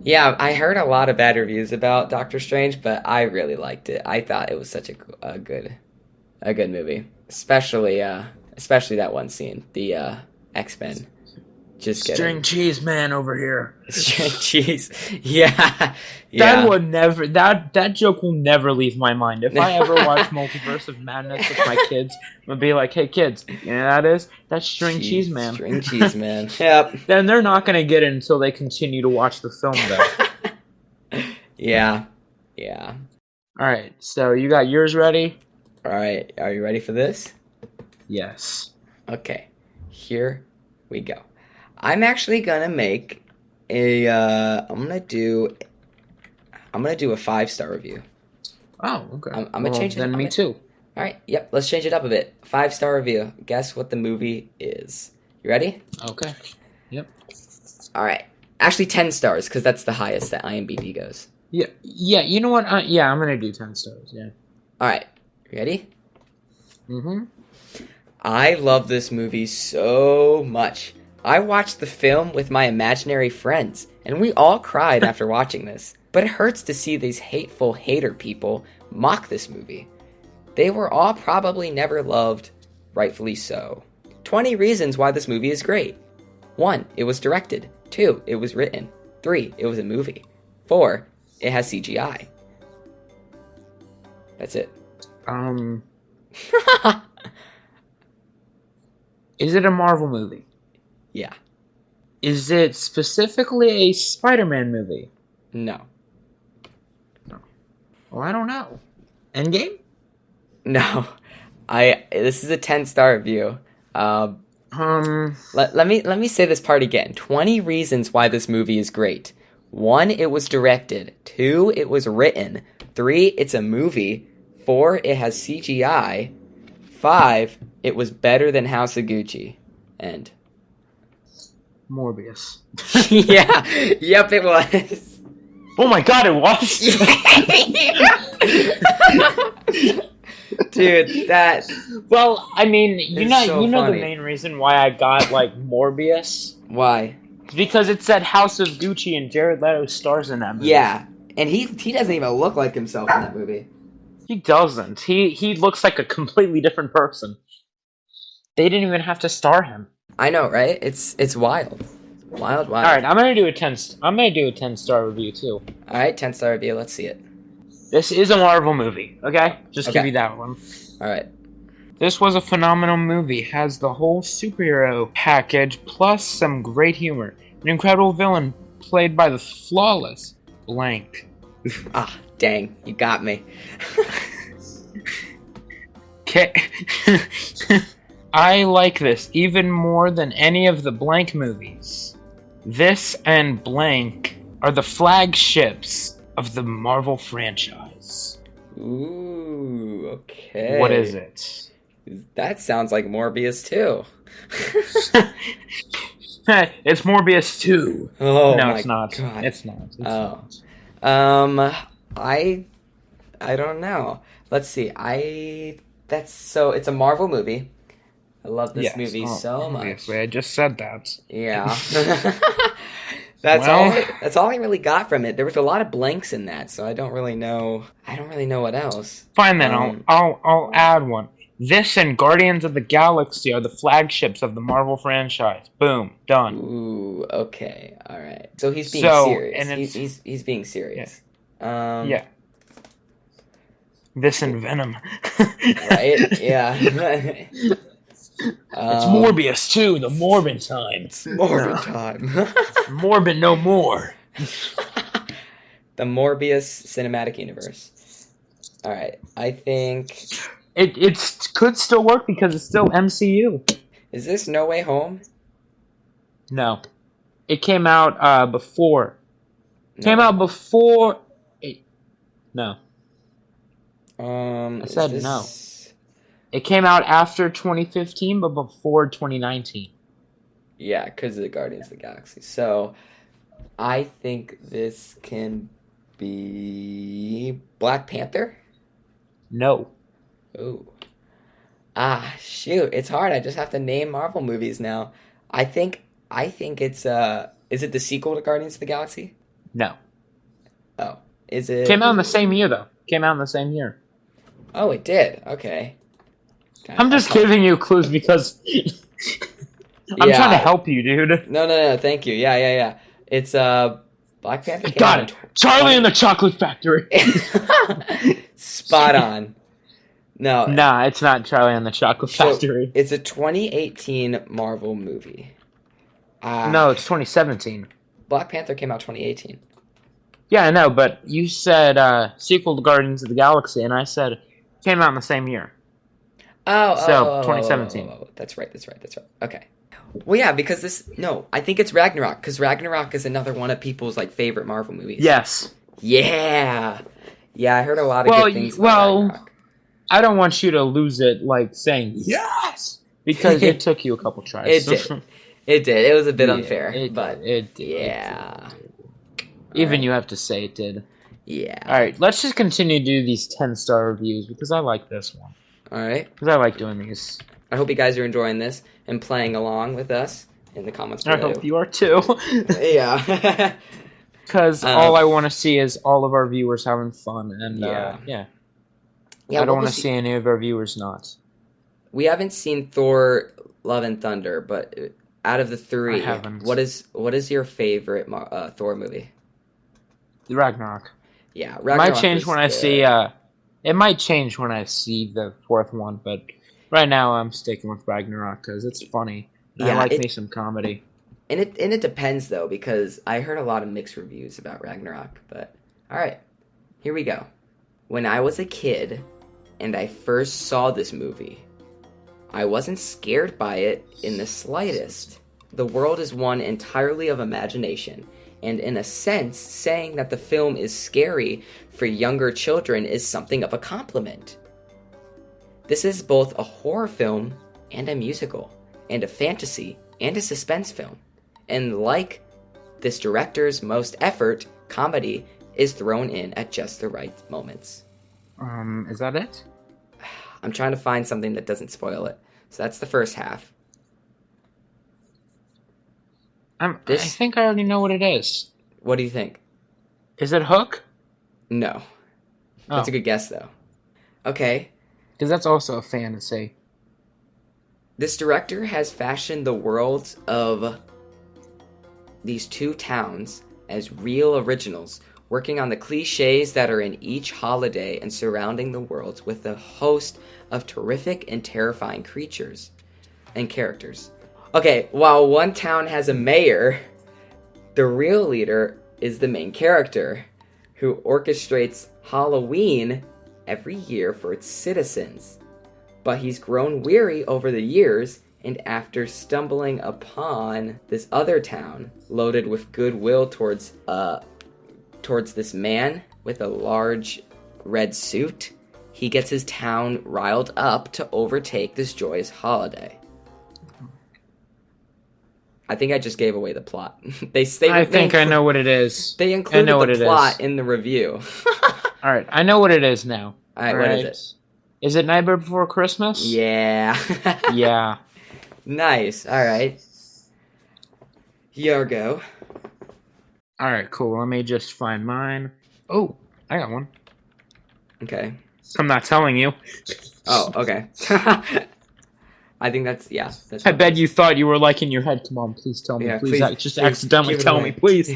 Yeah, I heard a lot of bad reviews about Doctor Strange, but I really liked it. I thought it was such a good movie. Especially that one scene, the X-Men. Just kidding. String cheese man over here. String cheese. Yeah. That would never. That joke will never leave my mind. If I ever watch Multiverse of Madness with my kids, I'm gonna be like, "Hey kids, you know what that is? That's String Cheese Man." String Cheese Man. Yep. Then they're not gonna get it until they continue to watch the film, though. Yeah. All right. So you got yours ready? All right. Are you ready for this? Yes. Okay, here we go. I'm actually gonna make a. I'm gonna do a 5-star review. Oh, okay. I'm gonna change it. Then me too. All right. Yep. Let's change it up a bit. 5-star review. Guess what the movie is. You ready? Okay. Yep. All right. Actually, 10 stars because that's the highest that IMDb goes. Yeah. Yeah. You know what? I'm gonna do 10 stars. Yeah. All right. Ready? Mm-hmm. I love this movie so much. I watched the film with my imaginary friends, and we all cried after watching this. But it hurts to see these hateful hater people mock this movie. They were all probably never loved, rightfully so. 20 reasons why this movie is great. 1. It was directed. 2. It was written. 3. It was a movie. 4. It has CGI. That's it. Is it a Marvel movie? Yeah. Is it specifically a Spider-Man movie? No. Well, I don't know. Endgame? No. This is a 10-star review. Let me say this part again. 20 reasons why this movie is great. 1, it was directed. 2, it was written. 3, it's a movie. 4, it has CGI. 5, it was better than House of Gucci. End. Morbius. Yeah. Yep, it was. Oh my god, it was? Dude, that... Well, I mean, you know the funny. main reason why I got, like, Morbius? Why? Because it said House of Gucci and Jared Leto stars in that movie. Yeah, and he doesn't even look like himself in that movie. He doesn't. He looks like a completely different person. They didn't even have to star him. I know, right? It's wild. Wild. Alright, I'm gonna do a 10-star review, too. Alright, 10-star review, let's see it. This is a Marvel movie, okay? Just Okay. give you that one. Alright. This was a phenomenal movie. Has the whole superhero package, plus some great humor. An incredible villain, played by the flawless Blank. Ah, dang, you got me. Okay. I like this even more than any of the Blank movies. This and Blank are the flagships of the Marvel franchise. Ooh, okay. What is it? That sounds like Morbius too. It's Morbius 2. Oh No, my it's not. God. It's not. It's Oh. not. I don't know. Let's see. It's a Marvel movie. I love this Yes. movie so much. Obviously, I just said that. Yeah. That's all I really got from it. There was a lot of blanks in that, so I don't really know what else. Fine then, I'll add one. This and Guardians of the Galaxy are the flagships of the Marvel franchise. Boom, done. Ooh, okay. All right. So he's being So, serious. and it's- He's being serious. Yeah. This and Venom. Right? Yeah. It's Morbius too, the Morbid time. It's Morbid time. Morbid no more. The Morbius cinematic universe. All right. I think... It could still work because it's still MCU. Is this No Way Home? No. It came out before. No. Came out before... No. I said no. It came out after 2015, but before 2019. Yeah, because of the Guardians of the Galaxy. So, I think this can be Black Panther? No. Ooh. Ah, shoot. It's hard. I just have to name Marvel movies now. I think it's, is it the sequel to Guardians of the Galaxy? No. Oh. Is it... Came out in the same year, though. Came out in the same year. Oh, it did. Okay. I'm just giving you clues because I'm trying to help you, dude. No. Thank you. Yeah. It's Black Panther. Got it. Charlie and the Chocolate Factory. Spot on. No. Nah, it's not Charlie and the Chocolate Factory. So it's a 2018 Marvel movie. No, it's 2017. Black Panther came out 2018. Yeah, I know, but you said sequel to Guardians of the Galaxy, and I said came out in the same year. Oh, 2017. That's right. Okay. Well, yeah, because I think it's Ragnarok, because Ragnarok is another one of people's, like, favorite Marvel movies. Yes. Yeah. Yeah, I heard a lot of good things about Ragnarok. I don't want you to lose it, like, saying yes, because it took you a couple tries. It did. It was a bit unfair, but it did. Yeah. Even you have to say it did. Yeah. All right, let's just continue to do these 10-star reviews, because I like this one. All right. Because I like doing these. I hope you guys are enjoying this and playing along with us in the comments below. I hope you are too. Yeah. Because all I want to see is all of our viewers having fun, and yeah, I don't want to see any of our viewers not. We haven't seen Thor: Love and Thunder, but out of the three, what is your favorite Thor movie? Ragnarok. Yeah, Ragnarok. It might change when I see. It might change when I see the fourth one, but right now I'm sticking with Ragnarok because it's funny. And I like me some comedy. And it depends though, because I heard a lot of mixed reviews about Ragnarok. But all right, here we go. When I was a kid and I first saw this movie, I wasn't scared by it in the slightest. The world is one entirely of imagination, and in a sense, saying that the film is scary for younger children is something of a compliment. This is both a horror film and a musical, and a fantasy and a suspense film. And like this director's most effort, comedy is thrown in at just the right moments. Is that it? I'm trying to find something that doesn't spoil it. So that's the first half. I think I already know what it is. What do you think? Is it Hook? No. That's a good guess, though. Okay. Because that's also a fantasy. This director has fashioned the worlds of these two towns as real originals, working on the cliches that are in each holiday and surrounding the worlds with a host of terrific and terrifying creatures and characters. Okay, while one town has a mayor, the real leader is the main character, who orchestrates Halloween every year for its citizens. But he's grown weary over the years, and after stumbling upon this other town loaded with goodwill towards this man with a large red suit, he gets his town riled up to overtake this joyous holiday. I think I just gave away the plot. I know what it is. They included the plot in the review. All right, I know what it is now. All right, what is it? Is it Nightmare Before Christmas? Yeah. Yeah. Nice. All right. Yargo. All right, cool. Let me just find mine. Oh, I got one. Okay. I'm not telling you. Oh, okay. I think that's. I bet you thought you were like in your head. Come on, please tell me. Yeah, please accidentally tell me, please.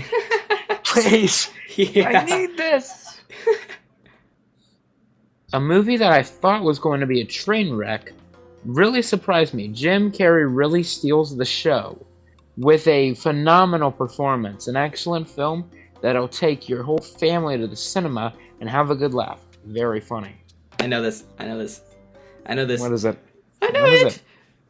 Please. Yeah. I need this. A movie that I thought was going to be a train wreck really surprised me. Jim Carrey really steals the show with a phenomenal performance. An excellent film that'll take your whole family to the cinema and have a good laugh. Very funny. I know this. What is it? I know What it. Is it?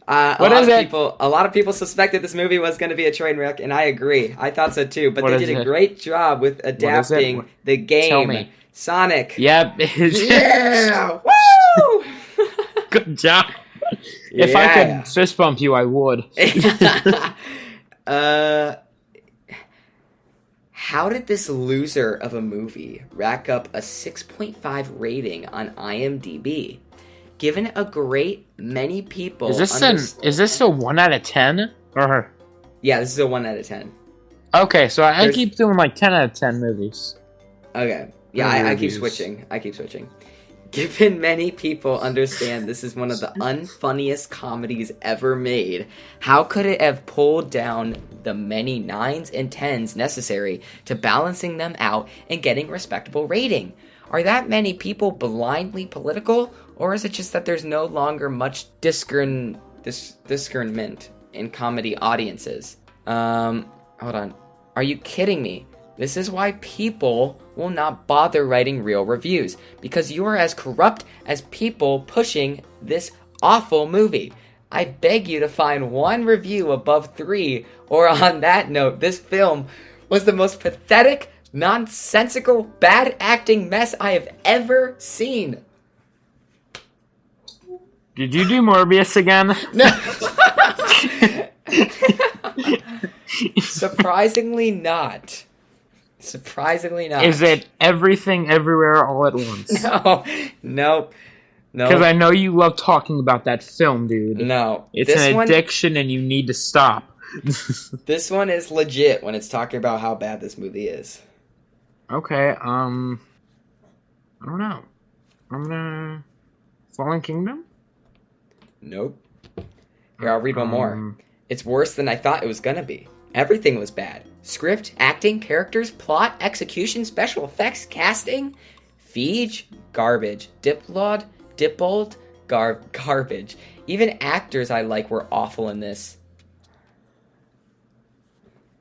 A lot of people suspected this movie was going to be a train wrek, and I agree. I thought so too. But they did a great job with adapting the game. Tell me. Sonic. Yep. Yeah. Woo! Good job. If I could fist bump you, I would. How did this loser of a movie rack up a 6.5 rating on IMDb? Given a great many people... Is this a 1 out of 10? Or... Yeah, this is a 1 out of 10. Okay, so I keep doing like 10 out of 10 movies. Okay. Yeah, I keep switching. Given many people understand this is one of the unfunniest comedies ever made, how could it have pulled down the many 9s and 10s necessary to balancing them out and getting a respectable rating? Are that many people blindly political, or is it just that there's no longer much discernment in comedy audiences? Hold on. Are you kidding me? This is why people will not bother writing real reviews, because you are as corrupt as people pushing this awful movie. I beg you to find one review above 3, or on that note, this film was the most pathetic, nonsensical, bad acting mess I have ever seen. Did you do Morbius again? No. Surprisingly not. Surprisingly not. Is it Everything Everywhere All at Once? No. Nope. No. Because I know you love talking about that film, dude. No. It's an addiction and you need to stop. This one is legit when it's talking about how bad this movie is. Okay, I don't know. I'm gonna... Fallen Kingdom? Nope. Here, I'll read one more. It's worse than I thought it was gonna be. Everything was bad. Script, acting, characters, plot, execution, special effects, casting. Feege, garbage. Dippold, garbage. Even actors I like were awful in this.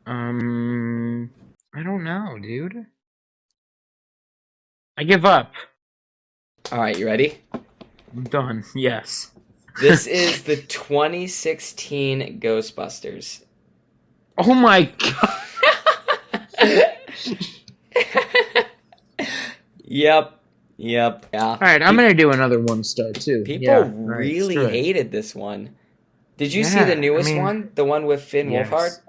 I don't know, dude. I give up. Alright, you ready? I'm done, yes. This is the 2016 Ghostbusters. Oh my god! Yep. Yeah. Alright, I'm gonna do another 1-star too. People really hated this one. Did you see the newest one? The one with Finn Wolfhard?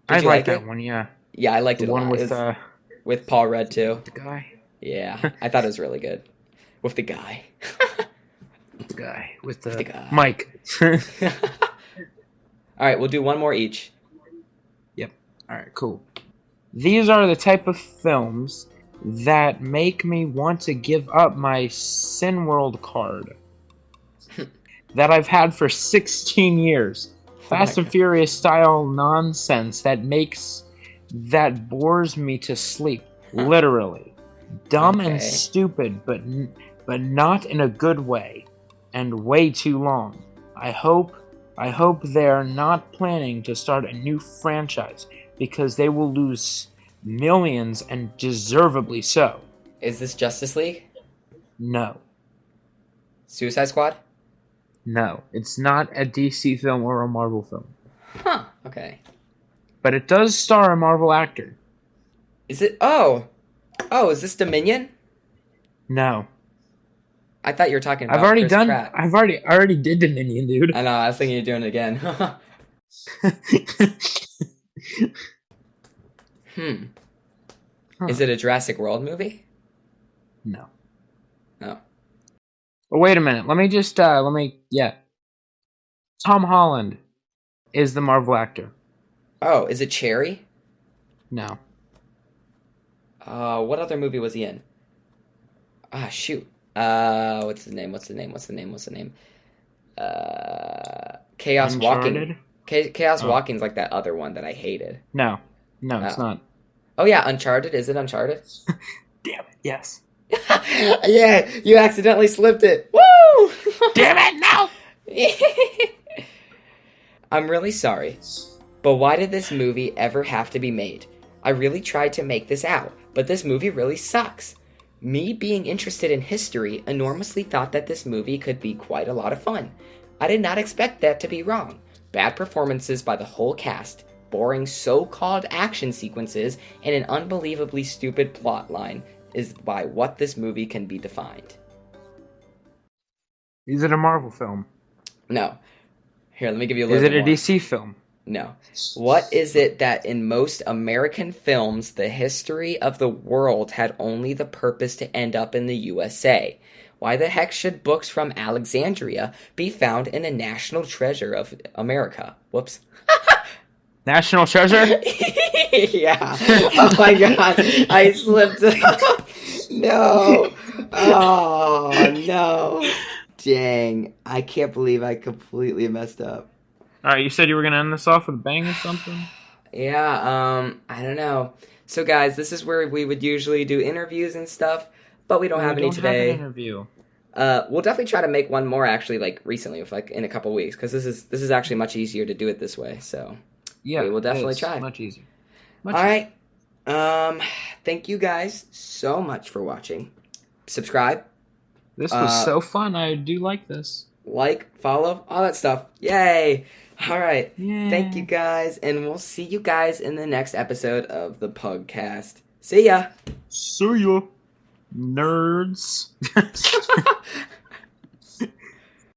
I like that one, yeah. Yeah, I liked it a lot. One with Paul Rudd too. The guy. Yeah, I thought it was really good. With the guy. With the guy. Mike. Alright, we'll do one more each. Yep. Alright, cool. These are the type of films that make me want to give up my Cineworld card that I've had for 16 years. Fast and Furious style nonsense that bores me to sleep, literally. Dumb and stupid, but not in a good way, and way too long. I hope they're not planning to start a new franchise, because they will lose millions, and deservedly so. Is this Justice League? No. Suicide Squad? No. It's not a DC film or a Marvel film. Huh, okay. But it does star a Marvel actor. Is it? Oh, is this Dominion? No. I thought you were talking about Chris Pratt. I already did Dominion, dude. I know, I was thinking you're doing it again. Is it a Jurassic World movie? No. No. But wait a minute. Tom Holland is the Marvel actor. Oh, is it Cherry? No. What other movie was he in? Ah, shoot. What's his name? Chaos Uncharted? Walking. Chaos Walking's like that other one that I hated. No, it's not. Oh yeah, Uncharted. Is it Uncharted? Damn it, yes. Yeah, you accidentally slipped it. Woo! Damn it, no! I'm really sorry, but why did this movie ever have to be made? I really tried to make this out, but this movie really sucks. Me being interested in history enormously thought that this movie could be quite a lot of fun. I did not expect that to be wrong. Bad performances by the whole cast, boring so-called action sequences, and an unbelievably stupid plot line is by what this movie can be defined. Is it a Marvel film? No. Here, let me give you a little bit more. more. Is it a DC film? No. What is it that in most American films, the history of the world had only the purpose to end up in the USA? Why the heck should books from Alexandria be found in the National Treasure of America? Whoops. National Treasure? Yeah. Oh my god. I slipped up. No. Oh, no. Dang. I can't believe I completely messed up. Alright, you said you were going to end this off with a bang or something? Yeah, I don't know. So guys, this is where we would usually do interviews and stuff, but we don't have any today. Have an interview. We'll definitely try to make one more actually, like recently, like in a couple weeks, because this is actually much easier to do it this way. So yeah, we will definitely try. Much easier. All right. Thank you guys so much for watching. Subscribe. This was so fun. I do like this. like, follow, all that stuff. Yay! All right. Yeah. Thank you guys, and we'll see you guys in the next episode of the Pugcast. See ya! See ya, nerds.